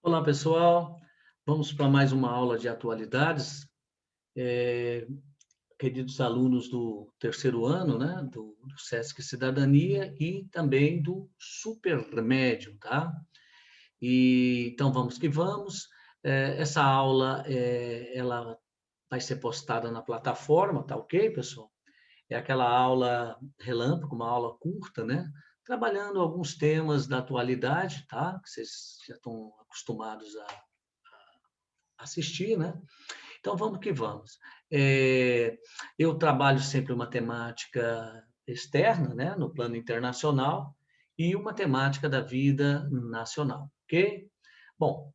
Olá, pessoal. Vamos para mais uma aula de atualidades. Eh, Queridos alunos do terceiro ano, né, do SESC Cidadania e também do Supermédio, tá? Então, vamos que vamos. Essa aula, ela vai ser postada na plataforma, tá ok, pessoal? É aquela aula relâmpago, uma aula curta, né? Trabalhando alguns temas da atualidade, tá? Que vocês já estão acostumados a assistir, né? Então, vamos que vamos. Eu trabalho sempre uma temática externa, né, no plano internacional, e uma temática da vida nacional, ok? Bom,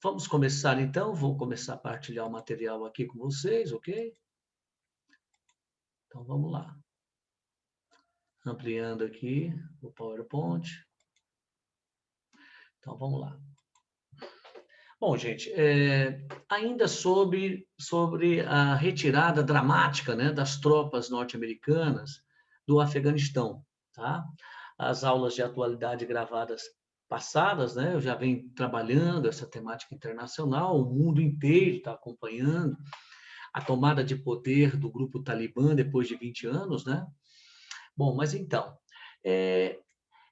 vamos começar então, vou começar a partilhar o material aqui com vocês, ok? Então, vamos lá. Ampliando aqui o PowerPoint. Então, vamos lá. Bom, gente, ainda sobre a retirada dramática, né, das tropas norte-americanas do Afeganistão, tá? As aulas de atualidade gravadas passadas, né, eu já venho trabalhando essa temática internacional, o mundo inteiro está acompanhando a tomada de poder do grupo Talibã depois de 20 anos, né? Bom, mas então, eh,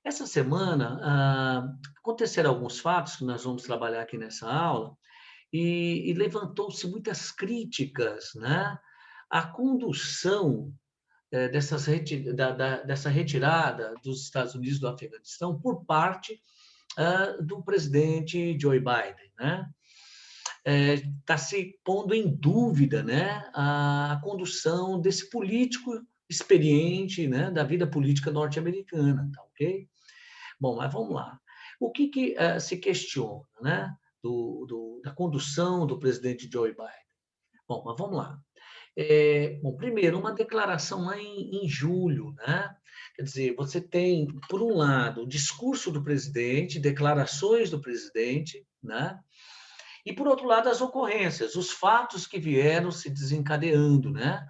essa semana aconteceram alguns fatos que nós vamos trabalhar aqui nessa aula, e levantou-se muitas críticas, né, à condução dessa retirada dos Estados Unidos do Afeganistão por parte do presidente Joe Biden, né? Está se pondo em dúvida, né, a condução desse político experiente, né, da vida política norte-americana, tá ok? Bom, mas vamos lá. O que se questiona, né, da condução do presidente Joe Biden? Bom, mas vamos lá. Bom, primeiro, uma declaração lá em julho, né? Quer dizer, você tem, por um lado, o discurso do presidente, declarações do presidente, né? E, por outro lado, as ocorrências, os fatos que vieram se desencadeando, né?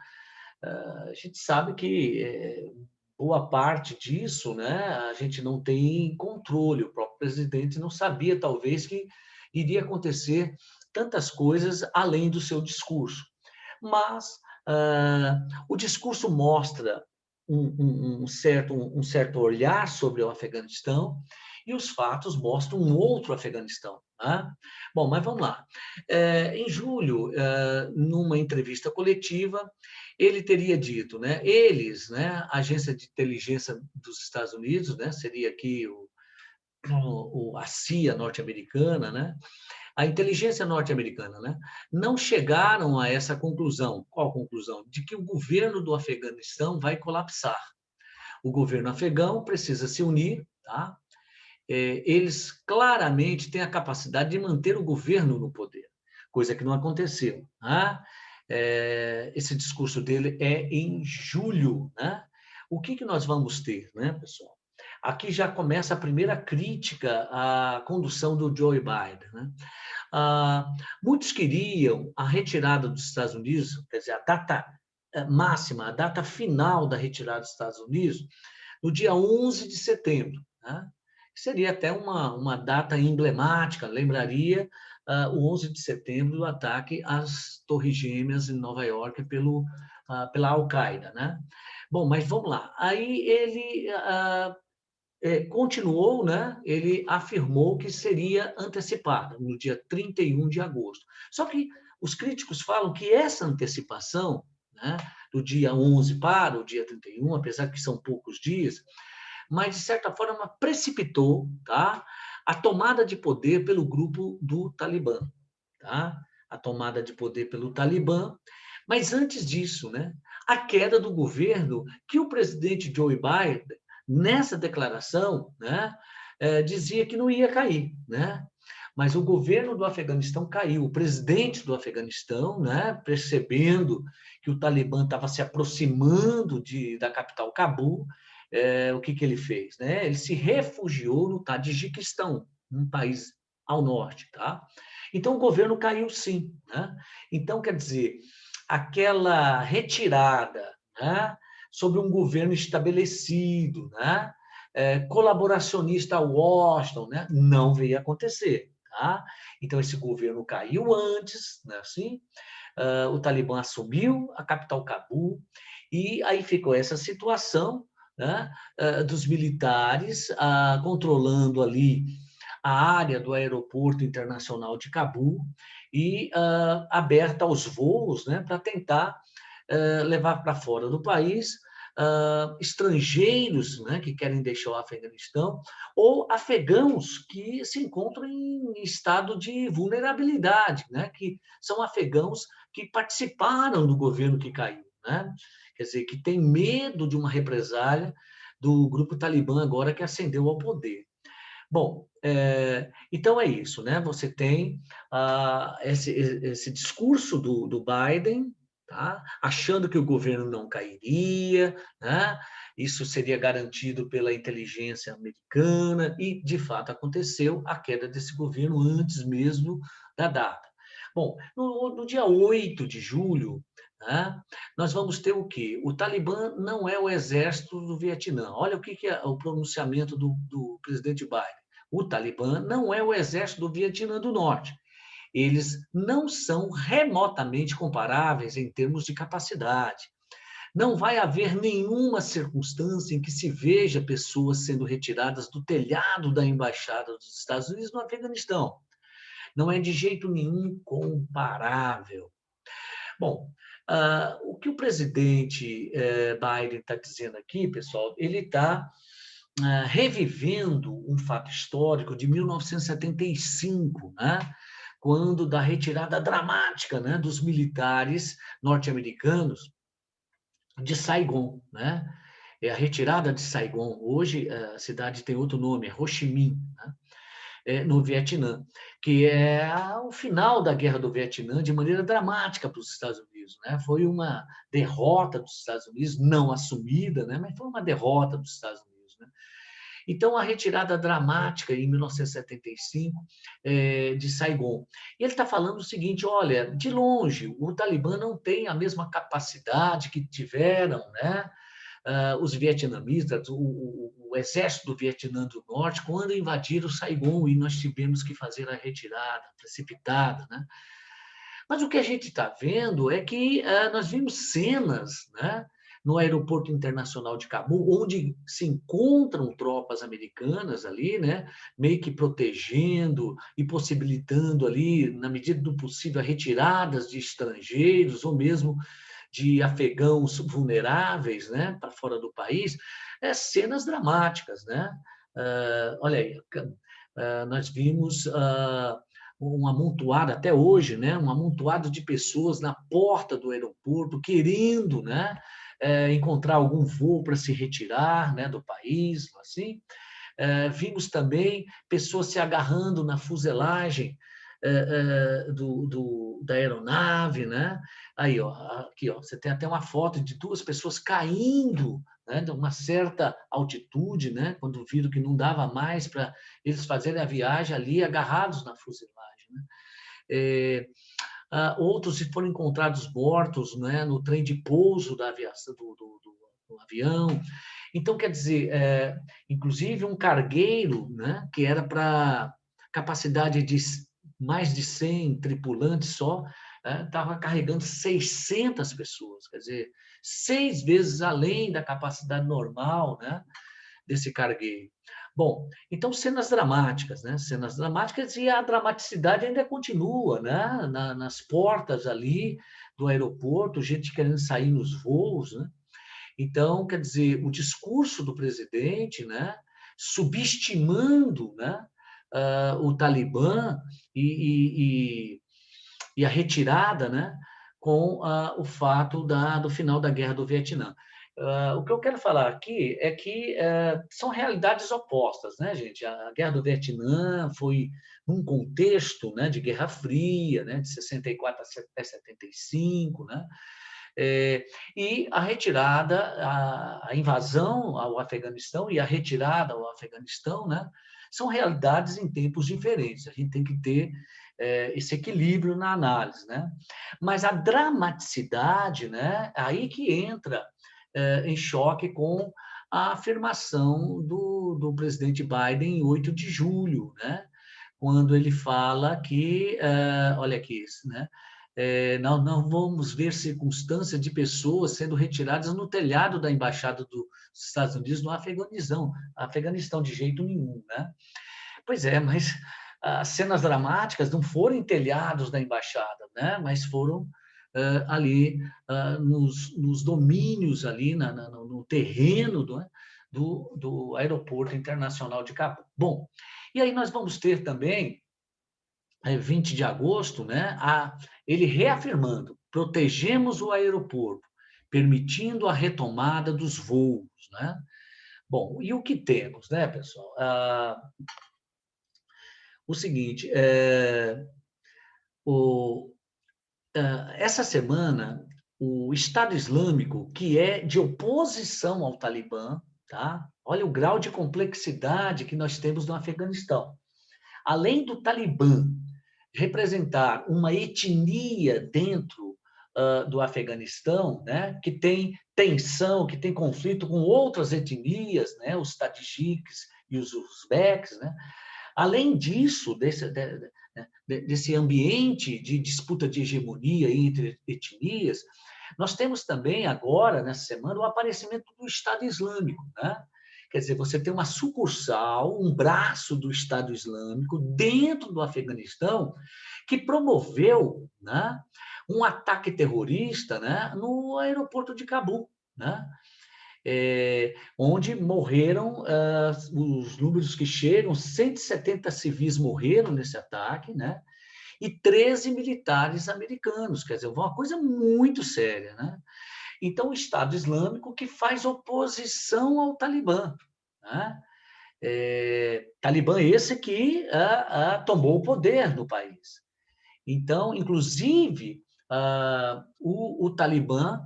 A gente sabe que boa parte disso, né, a gente não tem controle. O próprio presidente não sabia, talvez, que iria acontecer tantas coisas além do seu discurso. Mas o discurso mostra um certo olhar sobre o Afeganistão e os fatos mostram um outro Afeganistão. Né? Bom, mas vamos lá. Em julho, numa entrevista coletiva, ele teria dito, né, eles, né, a agência de inteligência dos Estados Unidos, né, seria aqui a CIA norte-americana, né, a inteligência norte-americana, né, não chegaram a essa conclusão. Qual conclusão? De que o governo do Afeganistão vai colapsar. O governo afegão precisa se unir, tá? Eles claramente têm a capacidade de manter o governo no poder, coisa que não aconteceu. Tá? Esse discurso dele é em julho. Né? O que nós vamos ter, né, pessoal? Aqui já começa a primeira crítica à condução do Joe Biden. Né? Muitos queriam a retirada dos Estados Unidos, quer dizer, a data máxima, a data final da retirada dos Estados Unidos, no dia 11 de setembro. Né? Seria até uma data emblemática, lembraria o 11 de setembro do ataque às Torres Gêmeas em Nova York pela Al-Qaeda. Né? Bom, mas vamos lá. Aí ele continuou, né? Ele afirmou que seria antecipada no dia 31 de agosto. Só que os críticos falam que essa antecipação, né, do dia 11 para o dia 31, apesar que são poucos dias, mas, de certa forma, precipitou, tá, a tomada de poder pelo grupo do Talibã. Tá? A tomada de poder pelo Talibã. Mas, antes disso, né, a queda do governo que o presidente Joe Biden, nessa declaração, né, dizia que não ia cair. Né? Mas o governo do Afeganistão caiu. O presidente do Afeganistão, né, percebendo que o Talibã estava se aproximando da capital Cabul, o que ele fez? Né? Ele se refugiou no Tajiquistão, um país ao norte. Tá? Então, o governo caiu sim. Né? Então, quer dizer, aquela retirada, né, sobre um governo estabelecido, né, colaboracionista a Washington, né? Não veio acontecer. Tá? Então, esse governo caiu antes, né? Assim, o Talibã assumiu a capital Cabul, e aí ficou essa situação, né? Dos militares controlando ali a área do aeroporto internacional de Cabul e aberta aos voos, né? Para tentar levar para fora do país estrangeiros, né, que querem deixar o Afeganistão, ou afegãos que se encontram em estado de vulnerabilidade, né, que são afegãos que participaram do governo que caiu, né? Quer dizer, que tem medo de uma represália do grupo Talibã agora que ascendeu ao poder. Bom, então é isso, né? Você tem esse discurso do Biden, tá? Achando que o governo não cairia, né? Isso seria garantido pela inteligência americana, e, de fato, aconteceu a queda desse governo antes mesmo da data. Bom, no dia 8 de julho, né, nós vamos ter o quê? O Talibã não é o exército do Vietnã. Olha o que é o pronunciamento do presidente Biden. O Talibã não é o exército do Vietnã do Norte. Eles não são remotamente comparáveis em termos de capacidade. Não vai haver nenhuma circunstância em que se veja pessoas sendo retiradas do telhado da embaixada dos Estados Unidos no Afeganistão. Não é de jeito nenhum comparável. Bom, o que o presidente Biden está dizendo aqui, pessoal, ele está revivendo um fato histórico de 1975, né? Quando da retirada dramática, né, dos militares norte-americanos de Saigon, né? É a retirada de Saigon. Hoje a cidade tem outro nome, é Ho Chi Minh, né? No Vietnã, que é o final da Guerra do Vietnã de maneira dramática para os Estados Unidos, né? Foi uma derrota dos Estados Unidos, não assumida, né? Mas foi uma derrota dos Estados Unidos, né? Então, a retirada dramática em 1975 de Saigon. E ele está falando o seguinte: olha, de longe, o Talibã não tem a mesma capacidade que tiveram, né? Os vietnamitas, o exército do Vietnã do Norte, quando invadiram Saigon, e nós tivemos que fazer a retirada precipitada, né? Mas o que a gente está vendo é que nós vimos cenas, né, no aeroporto internacional de Cabul, onde se encontram tropas americanas ali, né, meio que protegendo e possibilitando ali, na medida do possível, retiradas de estrangeiros ou mesmo de afegãos vulneráveis, né, para fora do país, cenas dramáticas, né? Olha aí, nós vimos um amontoado, até hoje, né, um amontoado de pessoas na porta do aeroporto, querendo, né, encontrar algum voo para se retirar, né, do país, assim. Vimos também pessoas se agarrando na fuselagem da aeronave, né? Aí, ó, aqui, ó, você tem até uma foto de duas pessoas caindo, né, de uma certa altitude, né, quando viram que não dava mais para eles fazerem a viagem ali agarrados na fuselagem, né? Outros foram encontrados mortos, né, no trem de pouso da aviação, do avião. Então, quer dizer, inclusive um cargueiro, né, que era para capacidade de mais de 100 tripulantes só, estava carregando 600 pessoas, quer dizer, 6 vezes além da capacidade normal, né, desse cargueiro. Bom, então cenas dramáticas, né? Cenas dramáticas, e a dramaticidade ainda continua, né? Nas portas ali do aeroporto, gente querendo sair nos voos, né? Então, quer dizer, o discurso do presidente, né, subestimando, né, o Talibã e a retirada, né, com o fato do final da Guerra do Vietnã. O que eu quero falar aqui é que são realidades opostas, né, gente? A Guerra do Vietnã foi num contexto, né, de Guerra Fria, né, de 64 até 75, né? E a retirada, a invasão ao Afeganistão e a retirada ao Afeganistão, né, são realidades em tempos diferentes. A gente tem que ter esse equilíbrio na análise, né? Mas a dramaticidade, né, aí que entra em choque com a afirmação do presidente Biden em 8 de julho, né? Quando ele fala que, olha aqui, né? Nós não vamos ver circunstância de pessoas sendo retiradas no telhado da embaixada dos Estados Unidos no Afeganistão de jeito nenhum, né? Pois é, mas as cenas dramáticas não foram em telhados da embaixada, né? Mas foram ali nos domínios ali no terreno do Aeroporto Internacional de Cabo. Bom, e aí nós vamos ter também 20 de agosto, né, ele reafirmando: protegemos o aeroporto, permitindo a retomada dos voos, né? Bom, e o que temos, né, pessoal? O seguinte, o, essa semana, o Estado Islâmico, que é de oposição ao Talibã, tá? Olha o grau de complexidade que nós temos no Afeganistão. Além do Talibã representar uma etnia dentro do Afeganistão, né, que tem tensão, que tem conflito com outras etnias, né, os tadjiques e os uzbeques, né? Além disso, desse ambiente de disputa de hegemonia entre etnias, nós temos também agora, nessa semana, o aparecimento do Estado Islâmico, né? Quer dizer, você tem uma sucursal, um braço do Estado Islâmico dentro do Afeganistão que promoveu, né, um ataque terrorista, né, no aeroporto de Cabul, né? Onde morreram, os números que chegam, 170 civis morreram nesse ataque, né? E 13 militares americanos, quer dizer, uma coisa muito séria, né? Então, o Estado Islâmico que faz oposição ao Talibã, né? Talibã esse que tomou o poder no país. Então, inclusive, o Talibã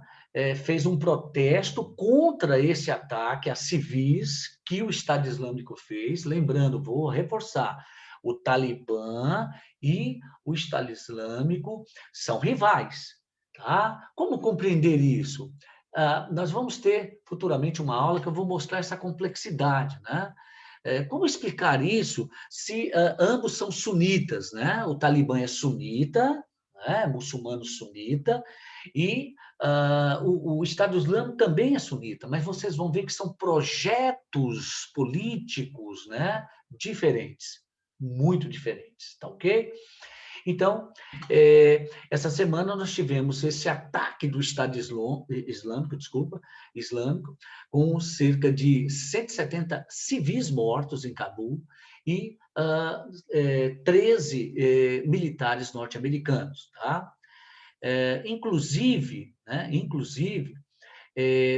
fez um protesto contra esse ataque a civis que o Estado Islâmico fez. Lembrando, vou reforçar, o Talibã e o Estado Islâmico são rivais. Tá? Como compreender isso? Nós vamos ter futuramente uma aula que eu vou mostrar essa complexidade, né? Como explicar isso se ambos são sunitas, né? O Talibã é sunita, né? Muçulmano sunita, e o Estado Islâmico também é sunita, mas vocês vão ver que são projetos políticos, né? Diferentes, muito diferentes, tá ok? Então, essa semana nós tivemos esse ataque do Estado Islâmico, com cerca de 170 civis mortos em Cabul e 13 militares norte-americanos, tá? Inclusive, né,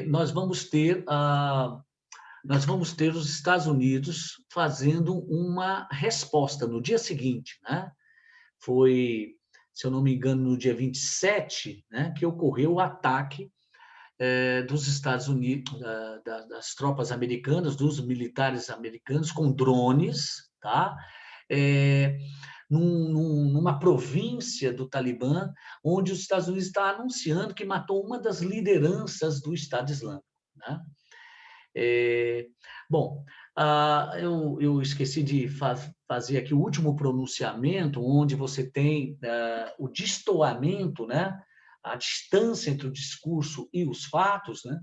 nós vamos ter os Estados Unidos fazendo uma resposta no dia seguinte, né? Foi, se eu não me engano, no dia 27, né, que ocorreu o ataque dos Estados Unidos, das tropas americanas, dos militares americanos, com drones, tá? Numa província do Talibã, onde os Estados Unidos está anunciando que matou uma das lideranças do Estado Islâmico, né? Bom, eu esqueci de fazer aqui o último pronunciamento, onde você tem o destoamento, né? A distância entre o discurso e os fatos, né?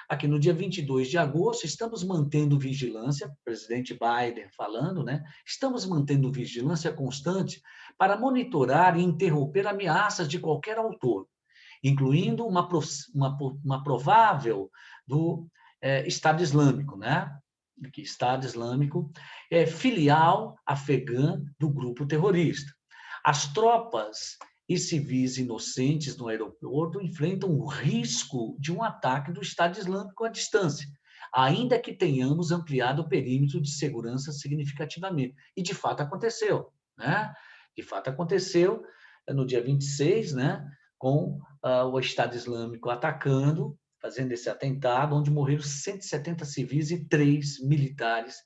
Aqui no dia 22 de agosto, estamos mantendo vigilância, presidente Biden falando, né? Estamos mantendo vigilância constante para monitorar e interromper ameaças de qualquer autor, incluindo uma provável do Estado Islâmico, né? Que Estado Islâmico é filial afegã do grupo terrorista. As tropas e civis inocentes no aeroporto enfrentam o risco de um ataque do Estado Islâmico à distância, ainda que tenhamos ampliado o perímetro de segurança significativamente. E, de fato, aconteceu, né? De fato, aconteceu no dia 26, né? Com o Estado Islâmico atacando, fazendo esse atentado, onde morreram 170 civis e 13 militares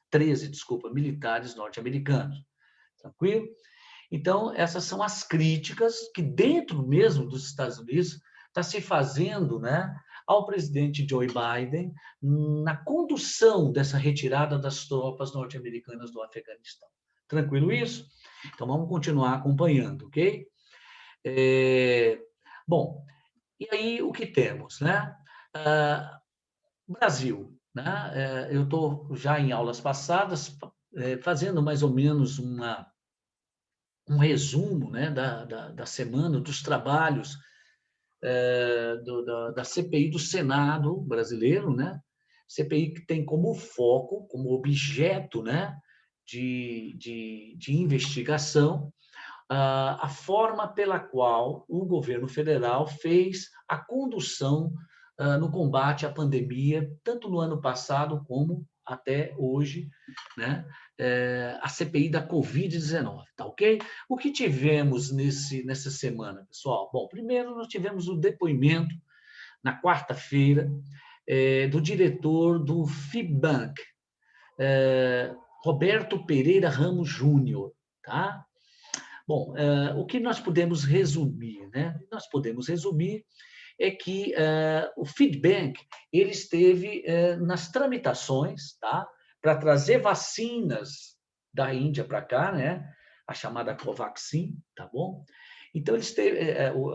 norte-americanos. Tranquilo? Então, essas são as críticas que dentro mesmo dos Estados Unidos está se fazendo, né, ao presidente Joe Biden na condução dessa retirada das tropas norte-americanas do Afeganistão. Tranquilo isso? Então, vamos continuar acompanhando, ok? Bom, e aí o que temos, né? Brasil, né? Eu estou já em aulas passadas fazendo mais ou menos um resumo, né, da semana, dos trabalhos da CPI do Senado brasileiro, né? CPI que tem como foco, como objeto, né, de investigação, a forma pela qual o governo federal fez a condução no combate à pandemia, tanto no ano passado como até hoje, né? A CPI da Covid-19, tá ok? O que tivemos nessa semana, pessoal? Bom, primeiro nós tivemos o depoimento, na quarta-feira, do diretor do FIBank, Roberto Pereira Ramos Júnior, tá? Bom, o que nós podemos resumir, né? Nós podemos resumir é que o feedback ele esteve nas tramitações, tá? Para trazer vacinas da Índia para cá, né? A chamada Covaxin, tá bom? Então ele esteve,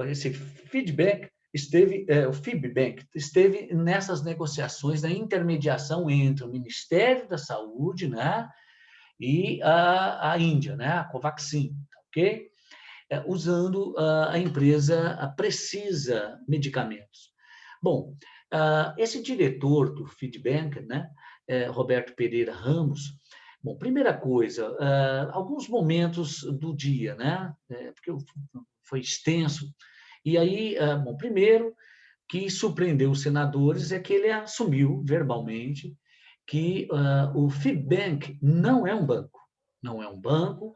esse feedback esteve, o feedback esteve nessas negociações, na intermediação entre o Ministério da Saúde, né? E a Índia, né? A Covaxin, tá ok? Usando a empresa Precisa Medicamentos. Bom, esse diretor do Feedback, né, Roberto Pereira Ramos, bom, primeira coisa, alguns momentos do dia, né, porque foi extenso, e aí, bom, primeiro, que surpreendeu os senadores é que ele assumiu verbalmente que o Feedback não é um banco, não é um banco,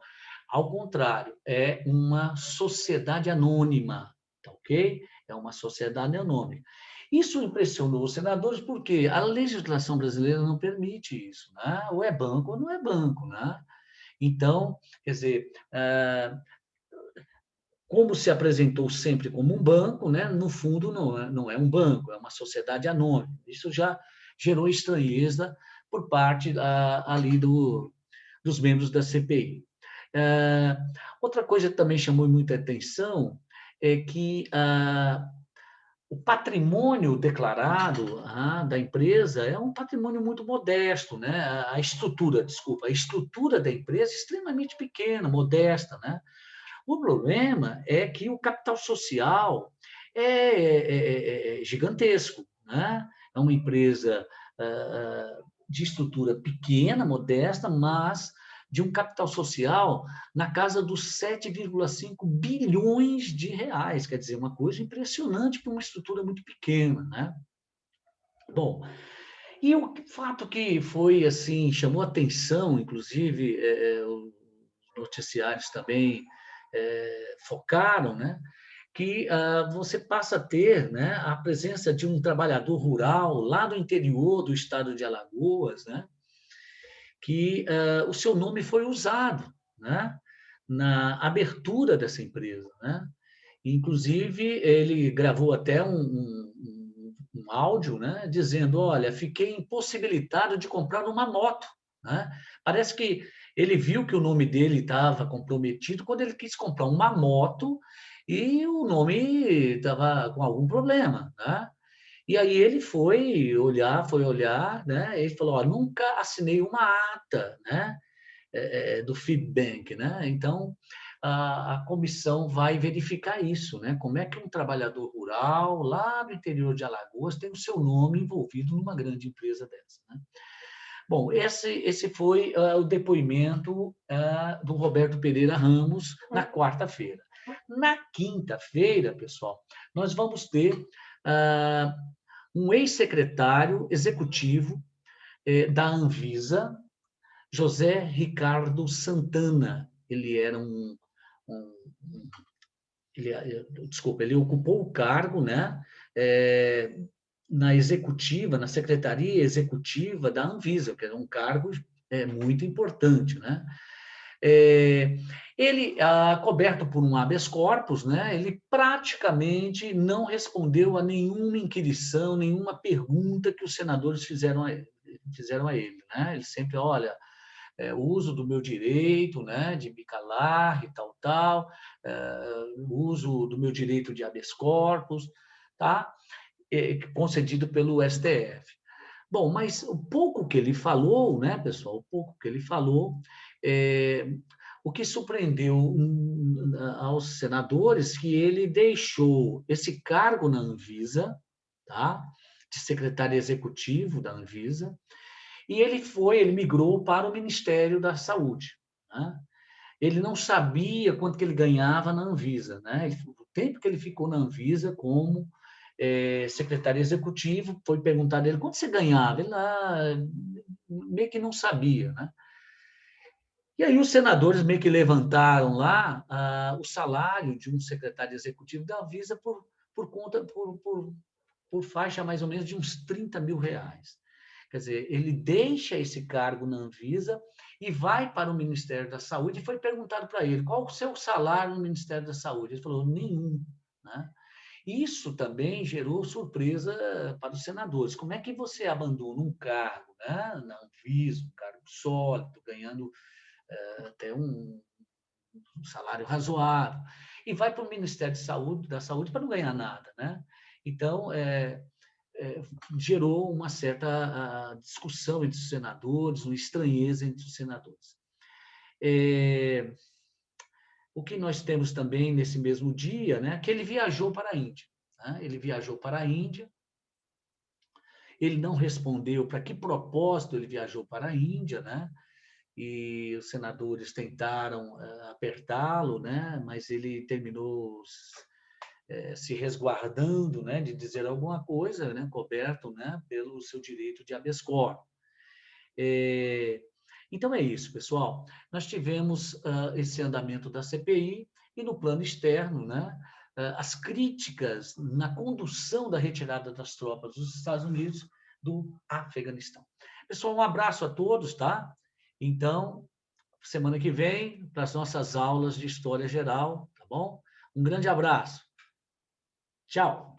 ao contrário, é uma sociedade anônima, tá ok? É uma sociedade anônima. Isso impressionou os senadores porque a legislação brasileira não permite isso, né? Ou é banco ou não é banco, né? Então, quer dizer, como se apresentou sempre como um banco, né? No fundo não é um banco, é uma sociedade anônima. Isso já gerou estranheza por parte ali dos membros da CPI. Outra coisa que também chamou muita atenção é que o patrimônio declarado da empresa é um patrimônio muito modesto, né? A estrutura da empresa é extremamente pequena, modesta, né? O problema é que o capital social é gigantesco, né? É uma empresa de estrutura pequena, modesta, mas de um capital social na casa dos 7,5 bilhões de reais. Quer dizer, uma coisa impressionante para uma estrutura muito pequena, né? Bom, e o fato que foi assim, chamou atenção, inclusive, os noticiários também focaram, né? Que você passa a ter, né, a presença de um trabalhador rural lá do interior do estado de Alagoas, né? Que o seu nome foi usado, né? Na abertura dessa empresa, né? Inclusive, ele gravou até um áudio, né, dizendo, olha, fiquei impossibilitado de comprar uma moto, né? Parece que ele viu que o nome dele estava comprometido quando ele quis comprar uma moto e o nome estava com algum problema, né? E aí ele foi olhar, né? Ele falou, ó, nunca assinei uma ata, né? Do feedback, né? Então, a comissão vai verificar isso, né? Como é que um trabalhador rural, lá do interior de Alagoas, tem o seu nome envolvido numa grande empresa dessa, né? Bom, esse foi o depoimento do Roberto Pereira Ramos na quarta-feira. Na quinta-feira, pessoal, nós vamos ter um ex-secretário executivo da Anvisa, José Ricardo Santana. Ele era ele ocupou o cargo, né, na executiva, na secretaria executiva da Anvisa, que era um cargo muito importante, né? Ele, coberto por um habeas corpus, né, ele praticamente não respondeu a nenhuma inquirição, nenhuma pergunta que os senadores fizeram a ele. Né? Ele sempre, olha, o uso do meu direito, né, de me calar e tal, tal, o uso do meu direito de habeas corpus, tá? Concedido pelo STF. Bom, mas o pouco que ele falou, né, pessoal, o pouco que ele falou, é, o que surpreendeu aos senadores que ele deixou esse cargo na Anvisa, tá? De secretário executivo da Anvisa, e ele migrou para o Ministério da Saúde. Né? Ele não sabia quanto que ele ganhava na Anvisa. Né? O tempo que ele ficou na Anvisa como secretário executivo, foi perguntado a ele quanto você ganhava. Ele meio que não sabia. Né? E aí os senadores meio que levantaram lá o salário de um secretário executivo da Anvisa por faixa mais ou menos de uns 30 mil reais. Quer dizer, ele deixa esse cargo na Anvisa e vai para o Ministério da Saúde, e foi perguntado para ele, qual o seu salário no Ministério da Saúde? Ele falou, nenhum. Né? Isso também gerou surpresa para os senadores. Como é que você abandona um cargo, né, na Anvisa, um cargo sólido, ganhando até um salário razoável, e vai para o Ministério da Saúde para não ganhar nada? Né? Então, gerou uma certa discussão entre os senadores, uma estranheza entre os senadores. O que nós temos também nesse mesmo dia, né, que ele viajou para a Índia. Né? Ele viajou para a Índia, ele não respondeu para que propósito ele viajou para a Índia, né? E os senadores tentaram apertá-lo, né? Mas ele terminou se resguardando, né, de dizer alguma coisa, né, coberto, né, pelo seu direito de habeas corpus. Então é isso, pessoal. Nós tivemos esse andamento da CPI e no plano externo, né, as críticas na condução da retirada das tropas dos Estados Unidos do Afeganistão. Pessoal, um abraço a todos, tá? Então, semana que vem, para as nossas aulas de História Geral, tá bom? Um grande abraço. Tchau.